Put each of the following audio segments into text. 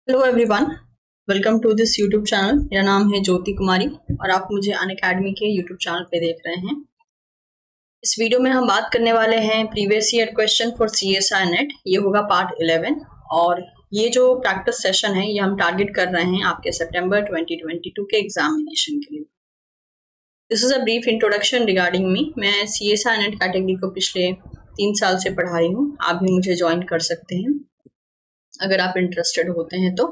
Hello everyone, welcome to this YouTube channel. मेरा नाम है ज्योति कुमारी और आप मुझे अनअकैडमी के यूट्यूब चैनल पे देख रहे हैं। इस वीडियो में हम बात करने वाले हैं previous year question for CSI net. ये होगा पार्ट 11 और ये जो प्रैक्टिस सेशन है ये हम टारगेट कर रहे हैं आपके सितंबर 2022 के एग्जामिनेशन के लिए। This is a brief introduction regarding me. मैं सीएसआई नेट कैटेगरी को पिछले 3 साल से पढ़ा रही हूँ। आप भी मुझे ज्वाइन कर सकते हैं अगर आप इंटरेस्टेड होते हैं तो,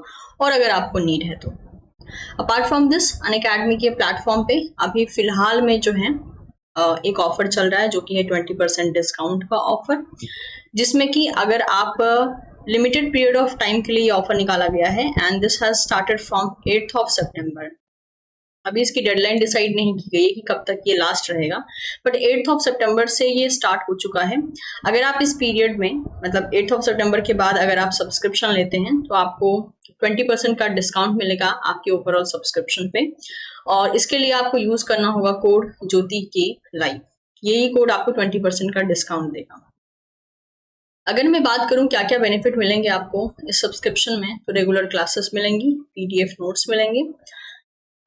और अगर आपको नीड है तो। अपार्ट फ्रॉम दिस अनअकैडमी के प्लेटफॉर्म पे अभी फिलहाल में जो है एक ऑफर चल रहा है जो कि है 20% डिस्काउंट का ऑफर, जिसमें कि अगर आप लिमिटेड पीरियड ऑफ टाइम के लिए ऑफर निकाला गया है and this has started from 8th of सितंबर। अभी इसकी डेडलाइन डिसाइड नहीं की गई है कि कब तक ये लास्ट रहेगा, बट 8th ऑफ सितंबर से ये स्टार्ट हो चुका है। अगर आप इस पीरियड में मतलब 8th ऑफ सितंबर के बाद अगर आप सब्सक्रिप्शन लेते हैं तो आपको 20% का डिस्काउंट मिलेगा आपके ओवरऑल सब्सक्रिप्शन पे, और इसके लिए आपको यूज करना होगा कोड ज्योति के लाइव। यही कोड आपको 20% का डिस्काउंट देगा। अगर मैं बात करूं क्या क्या बेनिफिट मिलेंगे आपको इस सब्सक्रिप्शन में, तो रेगुलर क्लासेस मिलेंगी, पीडीएफ नोट्स मिलेंगे।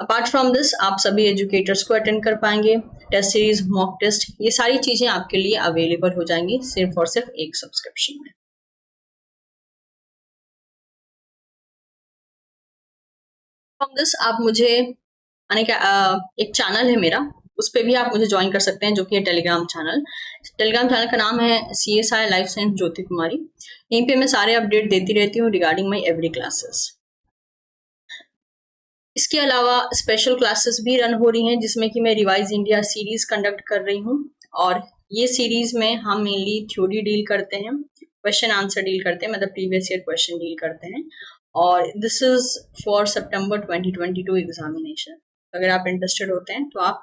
अपार्ट फ्रॉम दिस आप सभी एजुकेटर्स को अटेंड कर पाएंगे, टेस्ट सीरीज, मॉक टेस्ट, ये सारी चीजें आपके लिए अवेलेबल हो जाएंगी सिर्फ और सिर्फ एक सब्सक्रिप्शन में। फ्रॉम दिस आप मुझे एक चैनल है मेरा, उस पर भी आप मुझे ज्वाइन कर सकते हैं जो कि है टेलीग्राम चैनल। टेलीग्राम चैनल का नाम है CSI लाइफ साइंस ज्योति कुमारी। यहीं पे मैं सारे अपडेट देती रहती हूँ रिगार्डिंग माई एवरी क्लासेस। इसके अलावा स्पेशल क्लासेस भी रन हो रही हैं जिसमें कि मैं रिवाइज इंडिया सीरीज कंडक्ट कर रही हूँ, और ये सीरीज में हम मेनली थ्योरी डील करते हैं, क्वेश्चन आंसर डील करते हैं, मतलब प्रीवियस ईयर क्वेश्चन डील करते हैं। और this is for September 2022 examination. अगर आप इंटरेस्टेड होते हैं तो आप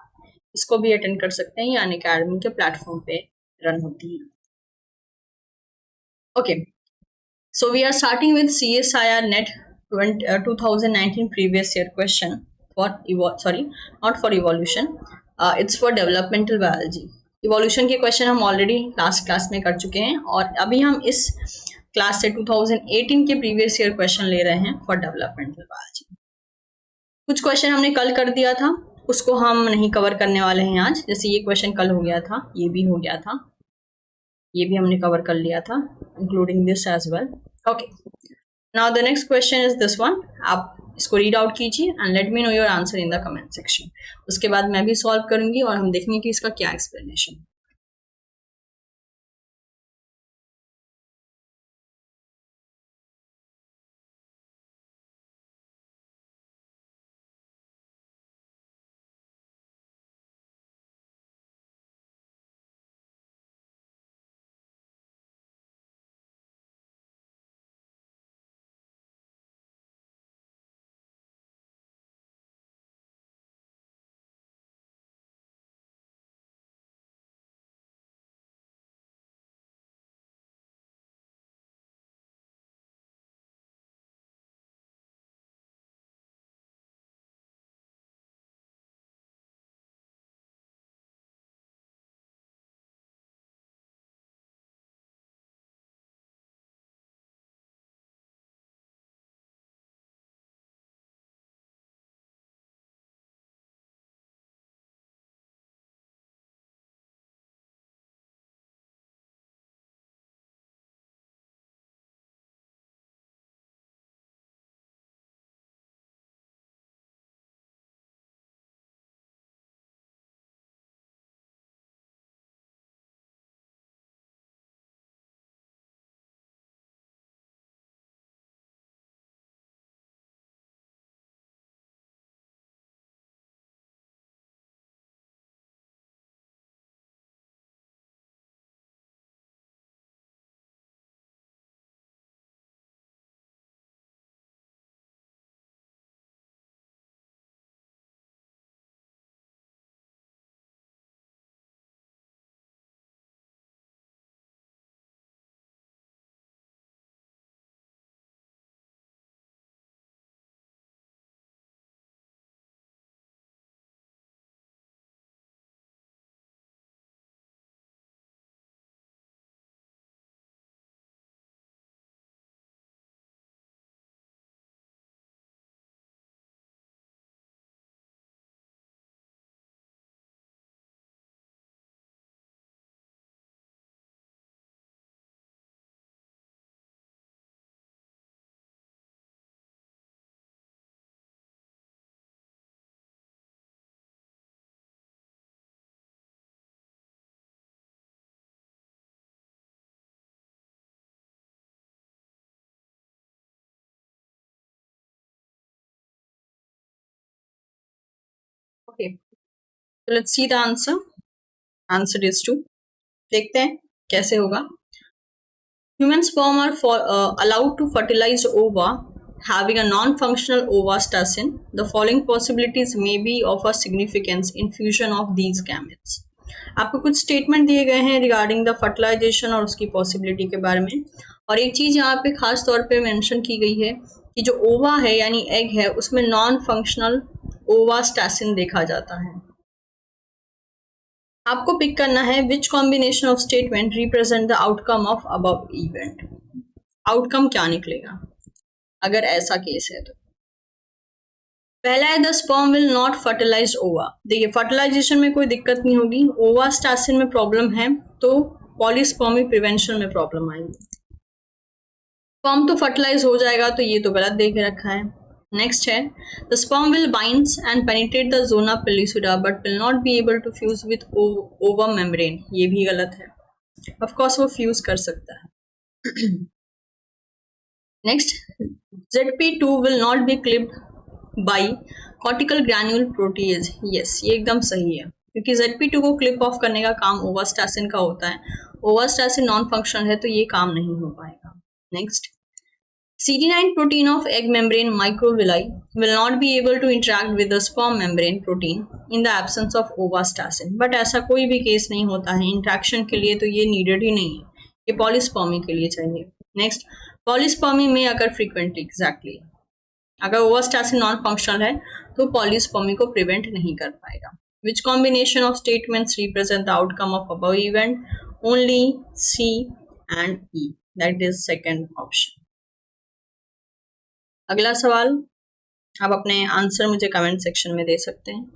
इसको भी अटेंड कर सकते हैं, ये अनअकैडमी के प्लेटफॉर्म पे रन होती है। Okay, so we are starting with CSIR net 2019 previous year question for sorry, not for evolution, it's for developmental biology। Evolution के क्वेश्चन हम ऑलरेडी लास्ट क्लास में कर चुके हैं और अभी हम इस क्लास से 2018 के प्रीवियस ईयर क्वेश्चन ले रहे हैं फॉर डेवलपमेंटल बायोलॉजी। कुछ क्वेश्चन हमने कल कर दिया था, उसको हम नहीं कवर करने वाले हैं आज। जैसे ये क्वेश्चन कल हो गया था, ये भी हो गया था, ये भी हमने कवर कर लिया था, including this as well. Okay, now the next question is this one. आप इसको रीड आउट कीजिए and let me know your answer in the comment section. उसके बाद मैं भी सॉल्व करूंगी और हम देखेंगे कि इसका क्या explanation. Okay, so let's see the answer. Answer is 2. देखते हैं कैसे होगा. Human sperm are allowed to fertilize ova having a non-functional ovastasin. The following possibilities may be of a significance in fusion of these gametes. आपको कुछ statement दिए गए हैं regarding the fertilisation और उसकी पॉसिबिलिटी के बारे में, और एक चीज यहाँ पे खास तौर पे मेंशन की गई है कि जो ओवा है यानी एग है उसमें नॉन फंक्शनल ओवास्टासिन देखा जाता है. आपको पिक करना है which combination of statement represent the outcome of above event. Outcome क्या निकलेगा अगर ऐसा केस है तो. पहला है the sperm will not fertilise ova. देखिए फर्टिलाइजेशन में कोई दिक्कत नहीं होगी, ओवास्टासिन में प्रॉब्लम है तो पॉलीस्पर्मी प्रिवेंशन में प्रॉब्लम आएगी. स्पर्म तो फर्टिलाइज हो जाएगा तो ये तो गलत दे के रखा है. नेक्स्ट है the sperm will binds and penetrate the zona pellucida but will not be able to fuse with ovum membrane. ये भी गलत है, ऑफ कोर्स वो फ्यूज कर सकता है. Next ZP2 will not be clipped by cortical granule protease. Yes, ये एकदम सही है क्योंकि ZP2 को क्लिप ऑफ करने का काम ओवास्टासिन का होता है. ओवास्टासिन नॉन फंक्शनल है तो ये काम नहीं हो पाएगा. Next CD9 protein of egg membrane microvilli will not be able to interact with the sperm membrane protein in the absence of ovastasin. But ऐसा कोई भी केस नहीं होता है इंट्रैक्शन के लिए, तो ये नीडेड ही नहीं है, ये पॉलीस्पर्मी के लिए चाहिए. नेक्स्ट पॉलीस्पर्मी में अगर फ्रीक्वेंटली एग्जैक्टली अगर ओवास्टासिन नॉन फंक्शनल है तो पॉलीस्पर्मी को प्रिवेंट नहीं कर पाएगा. विच combination of statements represent the outcome of above event. Only C and E. That is second option. अगला सवाल आप अपने आंसर मुझे कमेंट सेक्शन में दे सकते हैं.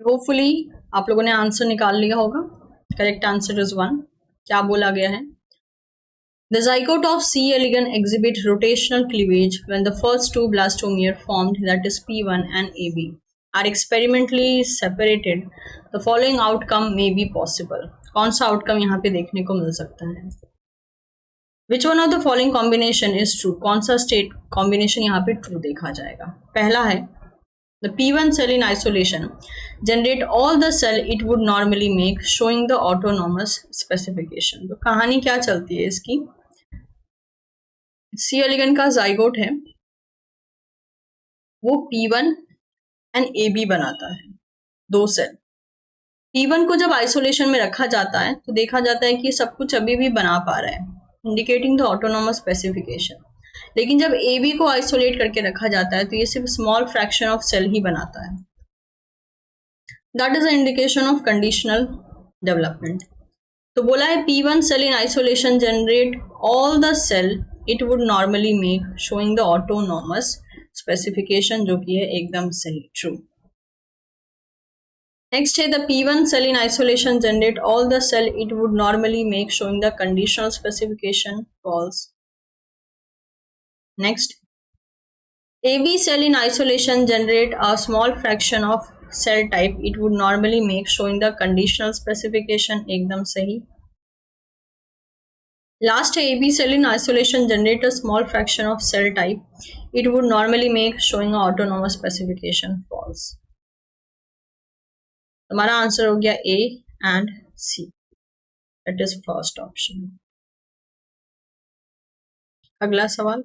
होपफुली आप लोगों ने आंसर निकाल लिया होगा. Correct answer is 1. क्या बोला गया है? The zygote of C. elegans exhibit rotational cleavage when the first two blastomere formed, that is P1 and AB, are experimentally separated. The following outcome may be possible. कौन सा outcome यहाँ पे देखने को मिल सकता है? Which one of the following combination is true? कौन सा स्टेट कॉम्बिनेशन यहाँ पे ट्रू देखा जाएगा? पहला है the P1 cell in isolation generate all the cell it would normally make, showing the autonomous specification. तो कहानी क्या चलती है इसकी? C. elegans का जाइगोट है, वो P1 एंड AB बनाता है, 2 सेल। P1 को जब आइसोलेशन में रखा जाता है तो देखा जाता है कि सब कुछ अभी भी बना पा रहा है, इंडिकेटिंग द ऑटोनोमस स्पेसिफिकेशन। लेकिन जब AB को आइसोलेट करके रखा जाता है तो ये सिर्फ स्मॉल फ्रैक्शन ऑफ सेल ही बनाता है। That is a indication of conditional development. तो बोला है P1 cell in isolation generate all the cell it would normally make, showing the autonomous specification, जो कि है एकदम सही, ट्रू। नेक्स्ट है the P1 cell in isolation generate all the cell it would normally make, showing the conditional specification, false. Next, AB cell in isolation generate a small fraction of cell type it would normally make, showing the conditional specification, एकदम सही। Last है AB cell in isolation generate a small fraction of cell type it would normally make, showing a autonomous specification, false। हमारा answer हो गया A and C, that is first option। अगला सवाल,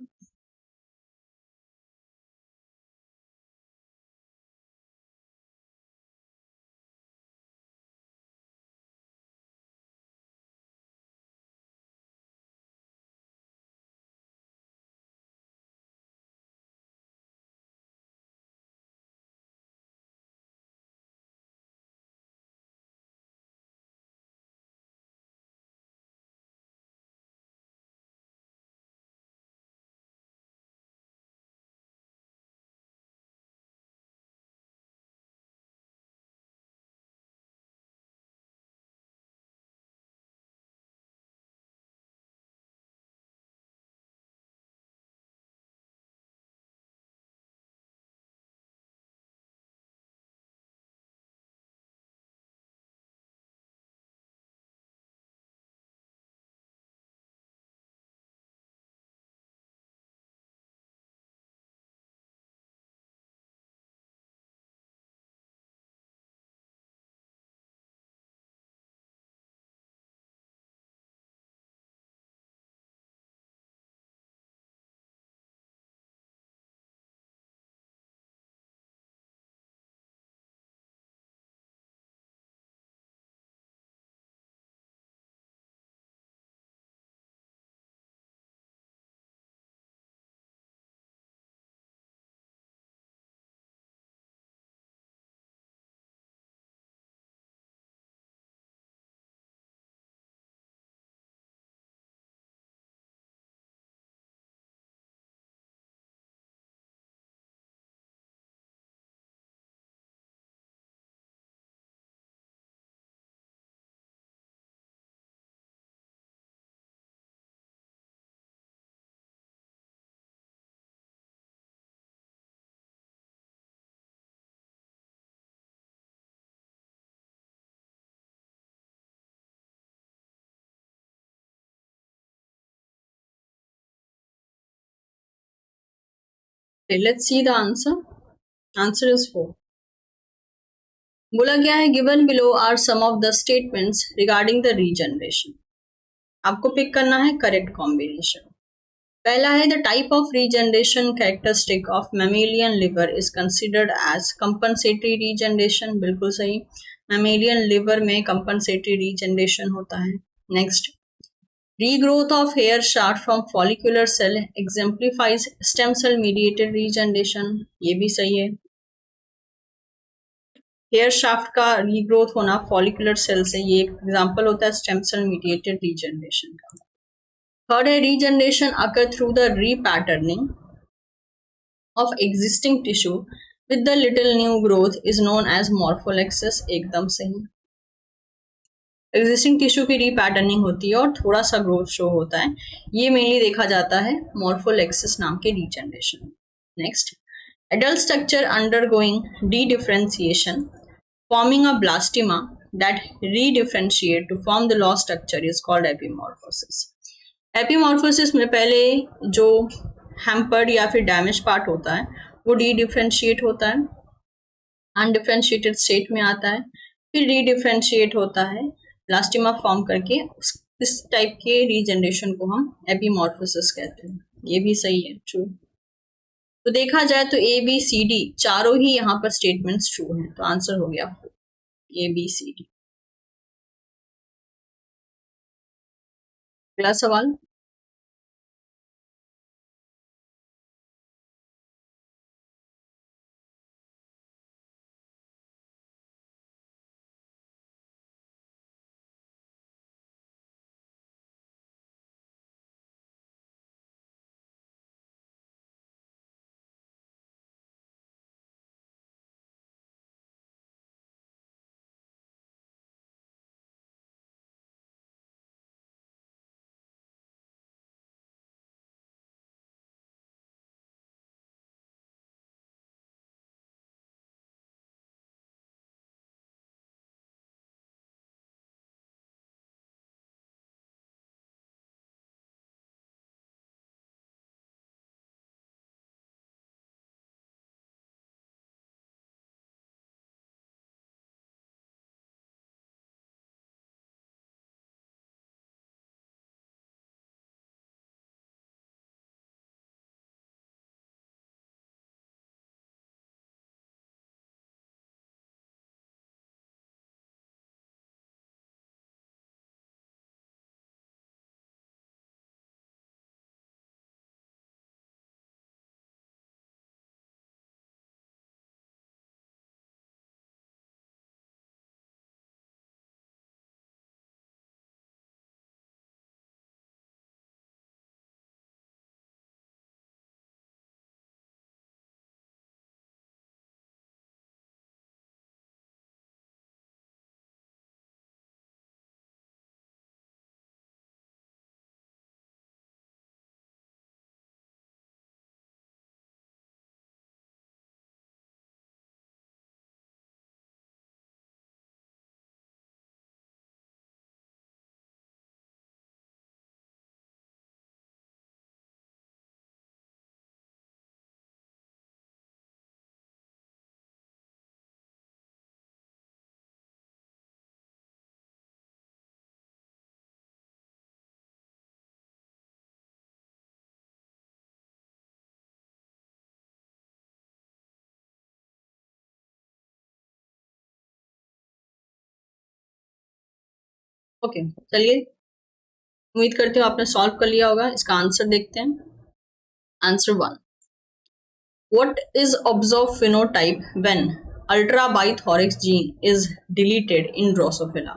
let's see the answer। Answer is 4। बोला गया है given below are some of the statements regarding the regeneration. आपको pick करना है करेक्ट कॉम्बिनेशन। पहला है the type of regeneration characteristic of mammalian liver is considered as compensatory regeneration, बिल्कुल सही, मैमेलियन लिवर में कंपनसेटरी रीजनरेशन होता है। Next, regrowth of hair shaft from follicular cell exemplifies stem cell mediated regeneration, ये भी सही है। हेयर शाफ्ट का रीग्रोथ होना फॉलिकुलर सेल से, ये एक एग्जांपल होता है स्टेम सेल मीडिएटेड रीजनरेशन का। थर्ड है regeneration occur through the repatterning of existing tissue with the little new growth is known as morphallaxis, एकदम सही। एग्जिस्टिंग टिश्यू की रीपैटर्निंग होती है और थोड़ा सा ग्रोथ शो होता है, ये मेनली देखा जाता है मॉर्फोलेक्सिस नाम के regeneration. Next, adult structure undergoing de-differentiation forming a blastema that re-differentiate to form the lost structure is called epimorphosis। एपीमॉर्फोसिस में पहले जो हैम्पर्ड या फिर डैमेज पार्ट होता है वो डी-डिफ्रेंशिएट होता है, अनडिफ्रेंशिएटेड स्टेट में आता है, फिर री-डिफ्रेंशिएट होता है ब्लास्टिमा फॉर्म करके। इस टाइप के रीजनरेशन को हम एपीमॉर्फोसिस कहते हैं, ये भी सही है, ट्रू। तो देखा जाए तो ए बी सी डी चारों ही यहाँ पर स्टेटमेंट्स ट्रू हैं, तो आंसर हो गया ए बी सी डी। अगला सवाल, ओके चलिए, उम्मीद करती हूँ आपने सॉल्व कर लिया होगा। इसका आंसर देखते हैं। Answer 1, what is observed phenotype when ultra-bithorax gene is deleted in Drosophila?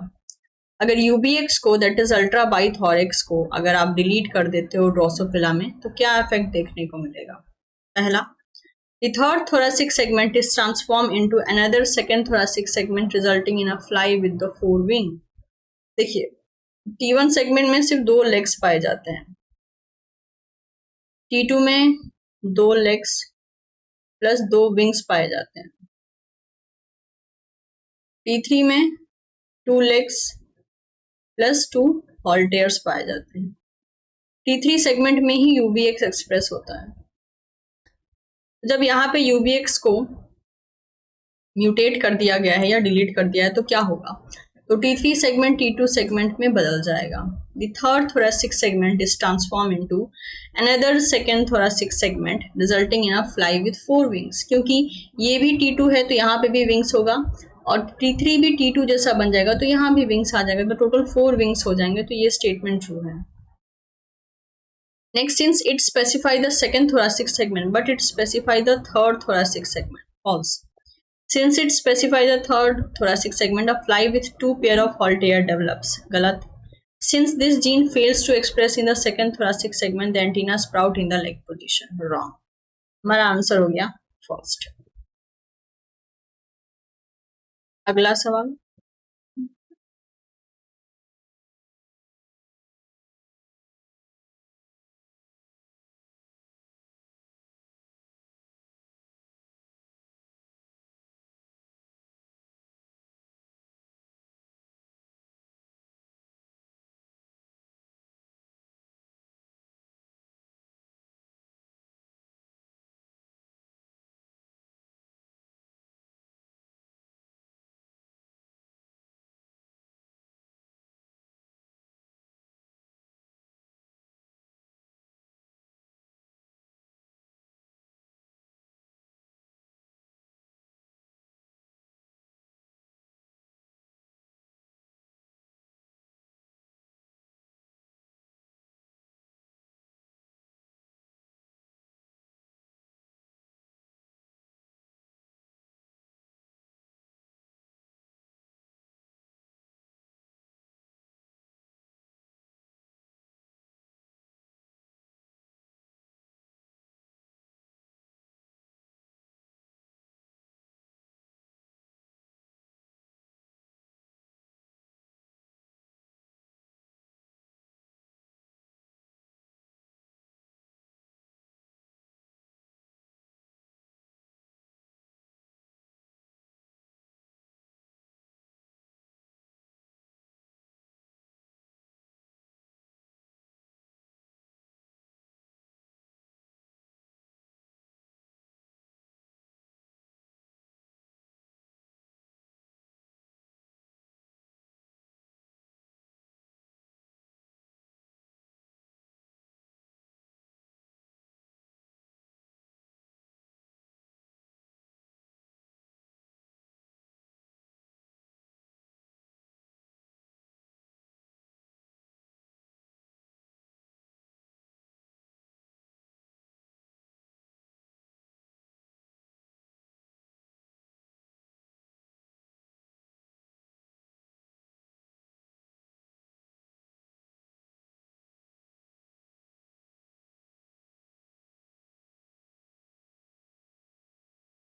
अगर UBX को दैट इज अल्ट्रा बाइथोरिक्स को अगर आप डिलीट कर देते हो ड्रोसोफिला में तो क्या इफेक्ट देखने को मिलेगा? पहला, the third thoracic segment is transformed into another second thoracic segment resulting in a fly with the four wing। देखिए, T1 सेगमेंट में सिर्फ 2 लेग्स पाए जाते हैं, T2 में 2 लेग्स प्लस 2 विंग्स पाए जाते हैं, T3 में 2 लेग्स प्लस 2 हॉल्टेयर्स पाए जाते हैं। T3 सेगमेंट में ही UBX एक्सप्रेस होता है। जब यहाँ पे UBX को म्यूटेट कर दिया गया है या डिलीट कर दिया है तो क्या होगा? तो T3 सेगमेंट T2 सेगमेंट में बदल जाएगा। The third thoracic segment is transformed into another second thoracic segment resulting in a fly with 4 wings। क्योंकि ये भी T2 है तो यहाँ पे भी विंग्स होगा और T3 भी T2 जैसा बन जाएगा तो यहाँ भी विंग्स आ जाएगा, तो टोटल 4 विंग्स हो जाएंगे, तो ये स्टेटमेंट ट्रू है। Next, since it specify the second thoracic segment but it specify the third thoracic segment, false। Since it specifies the third thoracic segment, a fly with 2 pair of haltear develops, galat। Since this gene fails to express in the second thoracic segment, the antenna sprout in the leg position, wrong। हमारा answer हो गया first. अगला सवाल,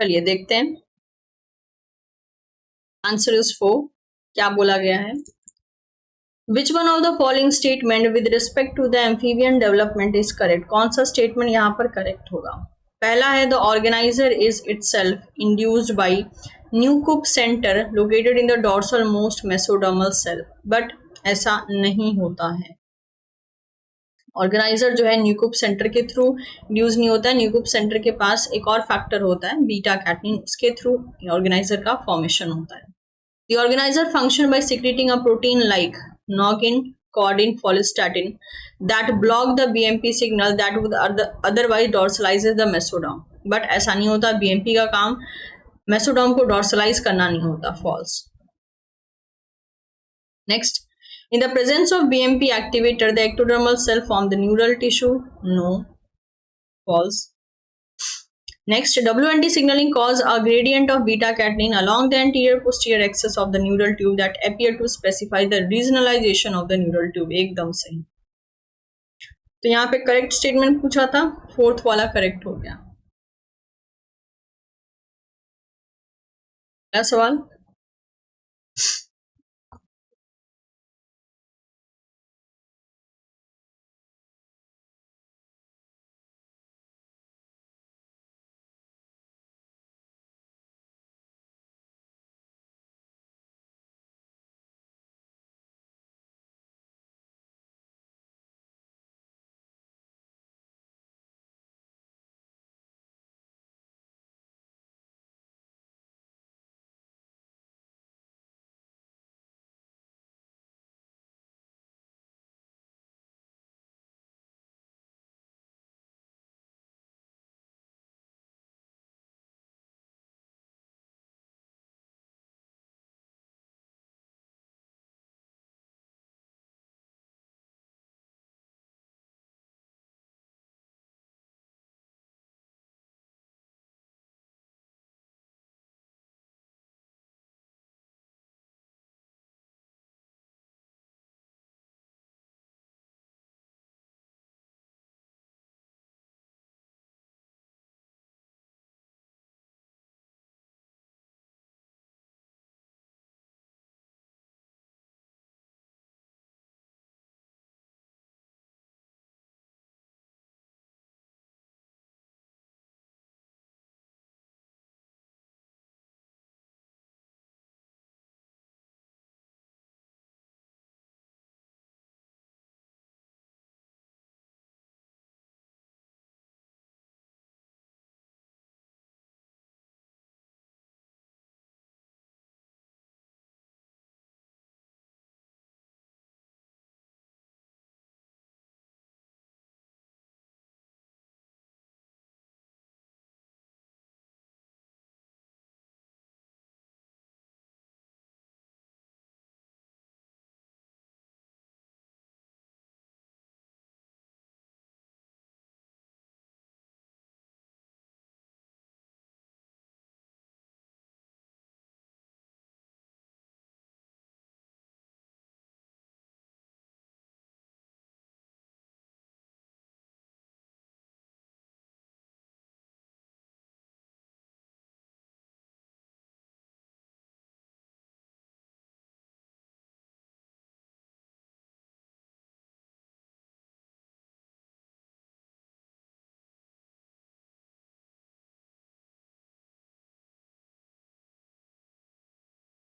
चलिए देखते हैं। Answer is 4। क्या बोला गया है? Which one of the following statement with respect to the amphibian development is correct? कौन सा स्टेटमेंट यहाँ पर करेक्ट होगा? पहला है the organizer is itself induced by Newcoop center located in the dorsal most mesodermal cell, but ऐसा नहीं होता है। ऑर्गेनाइजर जो है न्यूकूप सेंटर के थ्रू इंड्यूस नहीं होता है। न्यूकूप सेंटर के पास एक और फैक्टर होता है बीटा कैटनिन, उसके थ्रू ऑर्गेनाइजर का फॉर्मेशन होता है। The organizer function by secreting a protein like noggin, caudin, follistatin that block the BMP signal that would otherwise dorsalizes the mesoderm. But ऐसा नहीं होता, BMP का काम मेसोडर्म को डॉर्सलाइज करना नहीं होता। False. Next, in the presence of BMP activator the ectodermal cell form the neural tissue. No. False. Next, WNT signaling cause a gradient of beta catenin along the anterior posterior axis of the neural tube that appear to specify the regionalization of the neural tube. एकदम सही। तो यहाँ पे correct statement पूछा था, fourth वाला correct हो गया। क्या सवाल?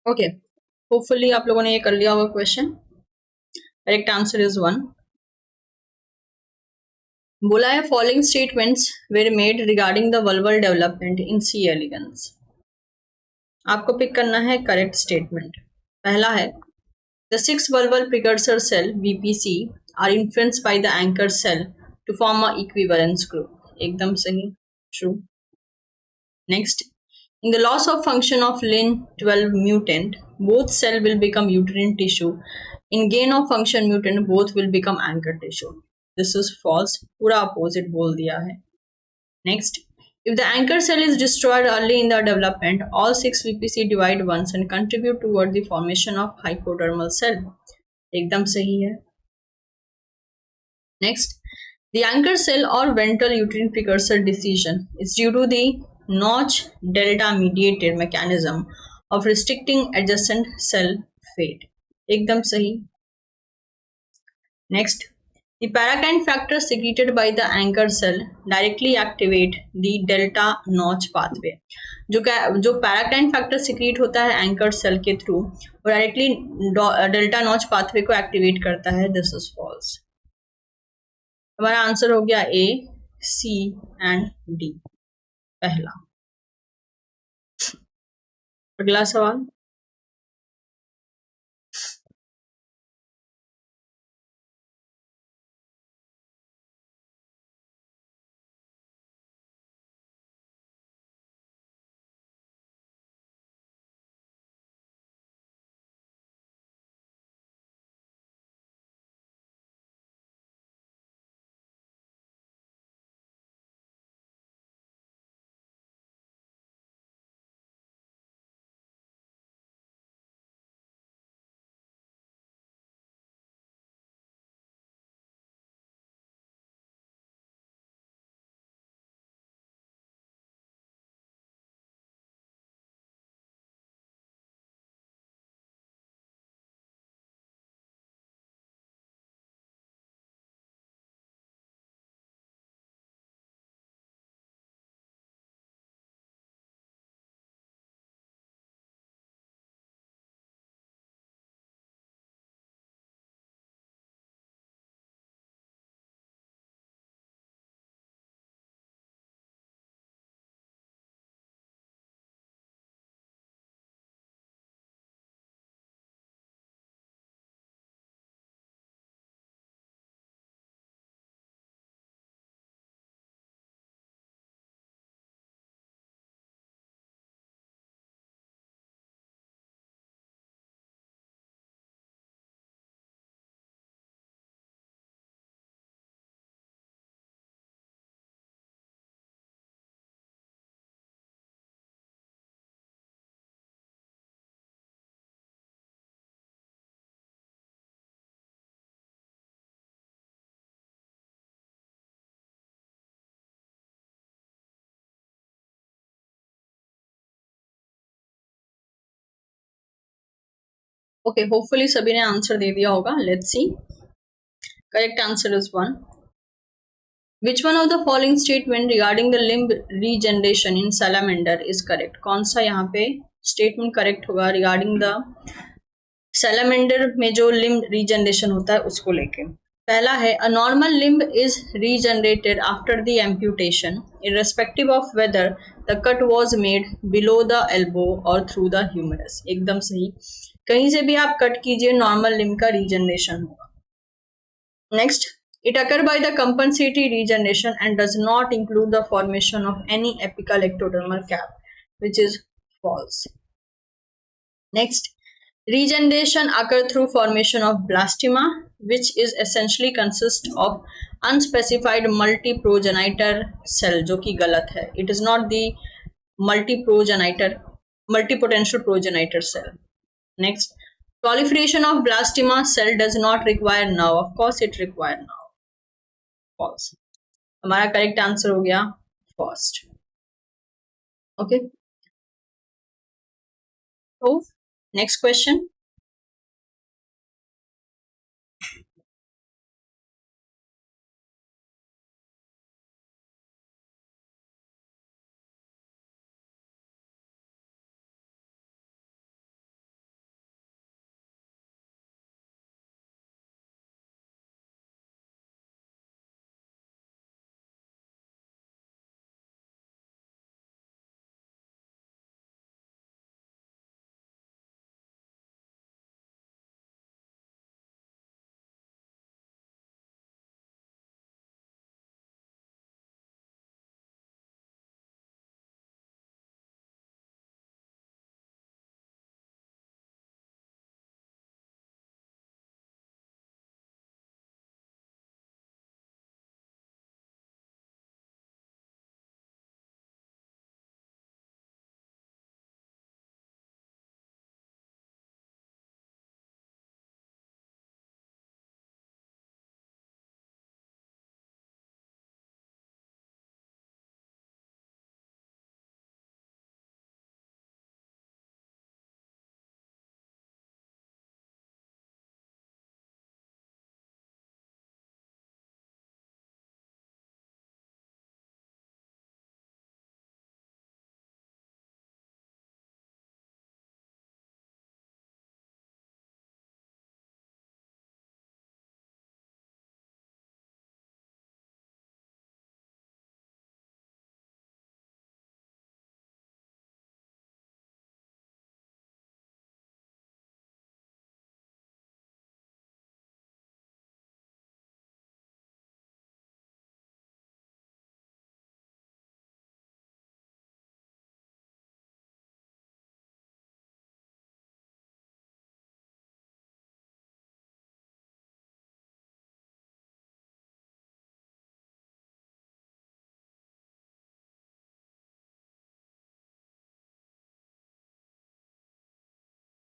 ओके, होपफुली आप लोगों ने ये कर लिया होगा क्वेश्चन। Correct answer is 1। बोला है following statements were made regarding the vulval development in C elegans. आपको पिक करना है करेक्ट स्टेटमेंट। पहला है the 6 vulval precursor cell VPC are influenced by the anchor cell to form a equivalence group. एकदम सही, true. Next, in the loss of function of Lin12 mutant, both cell will become uterine tissue. In gain of function mutant, both will become anchor tissue. This is false. पूरा opposite बोल दिया है। Next, if the anchor cell is destroyed early in the development, all 6 VPC divide once and contribute toward the formation of hypodermal cell. एकदम सही है। Next, the anchor cell or ventral uterine precursor decision is due to the notch delta mediated mechanism of restricting adjacent cell fate. एकदम सही. Next, the parakine factor secreted by the anchor cell directly activate the delta notch pathway. जो paracrine factor secrete होता है anchor cell के through वो directly delta notch pathway को activate करता है. This is false. हमारा आंसर हो गया ए, सी एंड डी. पहला. अगला सवाल. ओके, होपफुली सभी ने आंसर दे दिया होगा. Let's see. Correct answer is 1. Which one of the following statement regarding the limb regeneration in salamander is correct? कौन सा यहाँ पे statement correct होगा regarding the salamander में जो limb regeneration होता है उसको लेके. पहला है a normal limb is regenerated after the amputation irrespective of whether the cut was made below the elbow or through the humerus. एकदम सही. कहीं से भी आप कट कीजिए नॉर्मल लिम्ब का रीजनरेशन होगा. Next, it occurs by the compensatory regeneration and does not include the formation of any apical ectodermal cap, which is false. Next, regeneration occurs through formation of blastema, which is essentially consists of unspecified multiprogenitor cell, जो कि गलत है. It is not the multipotential progenitor cell. Next, proliferation of blastema cell does not require nerve. Of course, it requires nerve. False. हमारा correct answer हो गया first. Okay, तो next question.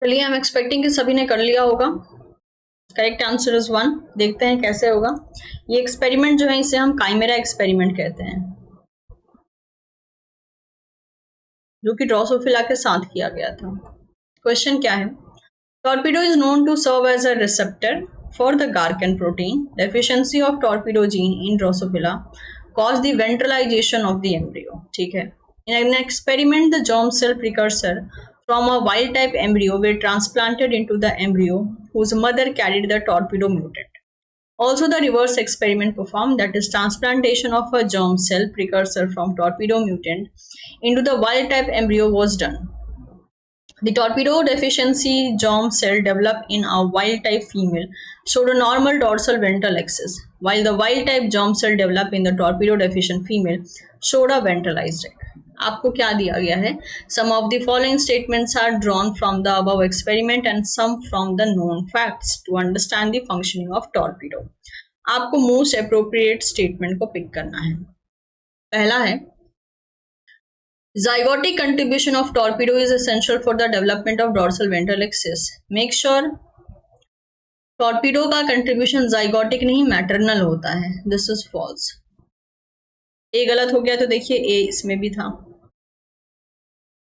चलिए, हम एक्सपेक्टिंग कि सभी ने कर लिया होगा। Correct answer is 1। देखते हैं कैसे होगा ये एक्सपेरिमेंट जो है, इसे हम काइमेरा एक्सपेरिमेंट कहते हैं, जो कि ड्रोसोफिला के साथ किया गया था। क्वेश्चन क्या है? Torpedo is known to serve as a receptor for the Garcan protein. Deficiency of torpedo gene in Drosophila caused the ventralization of the embryo. ठीक है. In an experiment, the germ cell precursor from a wild type embryo were transplanted into the embryo whose mother carried the torpedo mutant. Also, the reverse experiment performed, that is transplantation of a germ cell precursor from torpedo mutant into the wild type embryo was done. The torpedo deficiency germ cell developed in a wild-type female showed a normal dorsal ventral axis, while the wild-type germ cell developed in the torpedo deficient female showed a ventralized egg. आपको क्या दिया गया है? Some of the following statements are drawn from the above experiment and some from the known facts to understand the functioning of torpedo. आपको most appropriate statement को pick करना है. पहला है, zygotic contribution of torpedo is essential for the development of dorsal ventral axis. Make sure torpedo का contribution zygotic नहीं maternal होता है. This is false. A गलत हो गया तो देखिए A इसमें भी था.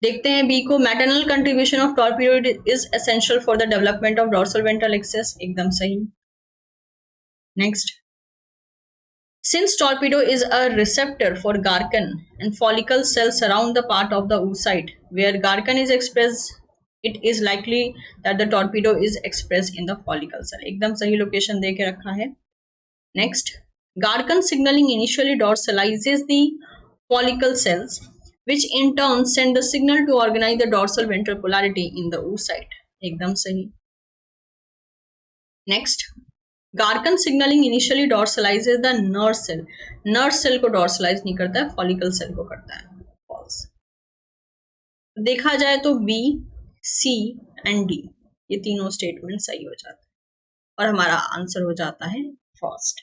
देखते हैं B को, maternal contribution of torpedo is essential for the development of dorsal ventral axis. एकदम सही. Next. Since torpedo is a receptor for Garcan and follicle cells surround the part of the oocyte where Garcan is expressed, it is likely that the torpedo is expressed in the follicle cell. एकदम सही location दे के रखा है. Next, Garcan signaling initially dorsalizes the follicle cells, which in turn send the signal to organize the dorsal ventral polarity in the oocyte. एकदम सही. Next. Garcan signaling initially dorsalizes the nerve cell. Nerve cell को dorsalize नहीं करता है, follicle cell को करता है. False. देखा जाए तो B, C and D ये तीनों स्टेटमेंट सही हो जाते हैं और हमारा आंसर हो जाता है फर्स्ट.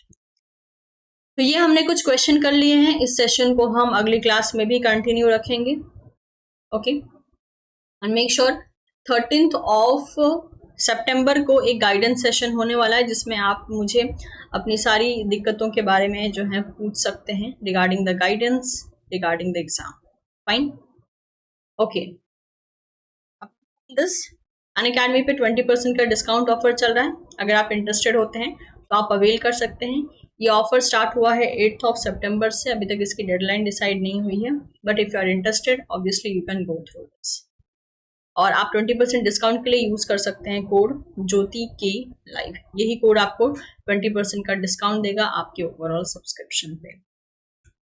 तो ये हमने कुछ क्वेश्चन कर लिए हैं. इस सेशन को हम अगली क्लास में भी कंटिन्यू रखेंगे. Okay, and make sure 13th of सितंबर को एक गाइडेंस सेशन होने वाला है, जिसमें आप मुझे अपनी सारी दिक्कतों के बारे में जो है पूछ सकते हैं regarding the guidance, regarding the exam. Fine. Okay, this Unacademy पे 20% का डिस्काउंट ऑफर चल रहा है. अगर आप इंटरेस्टेड होते हैं तो आप अवेल कर सकते हैं. ये ऑफर स्टार्ट हुआ है 8th of सितंबर से. अभी तक इसकी डेडलाइन डिसाइड नहीं हुई है, but if you are interested obviously you can go through this. और आप 20% डिस्काउंट के लिए यूज कर सकते हैं कोड ज्योति के लाइव. यही कोड आपको 20% का डिस्काउंट देगा आपके ओवरऑल सब्सक्रिप्शन पे.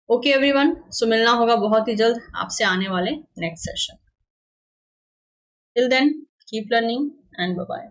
ओके एवरीवन, सो मिलना होगा बहुत ही जल्द आपसे आने वाले next session. Till then keep learning and bye bye.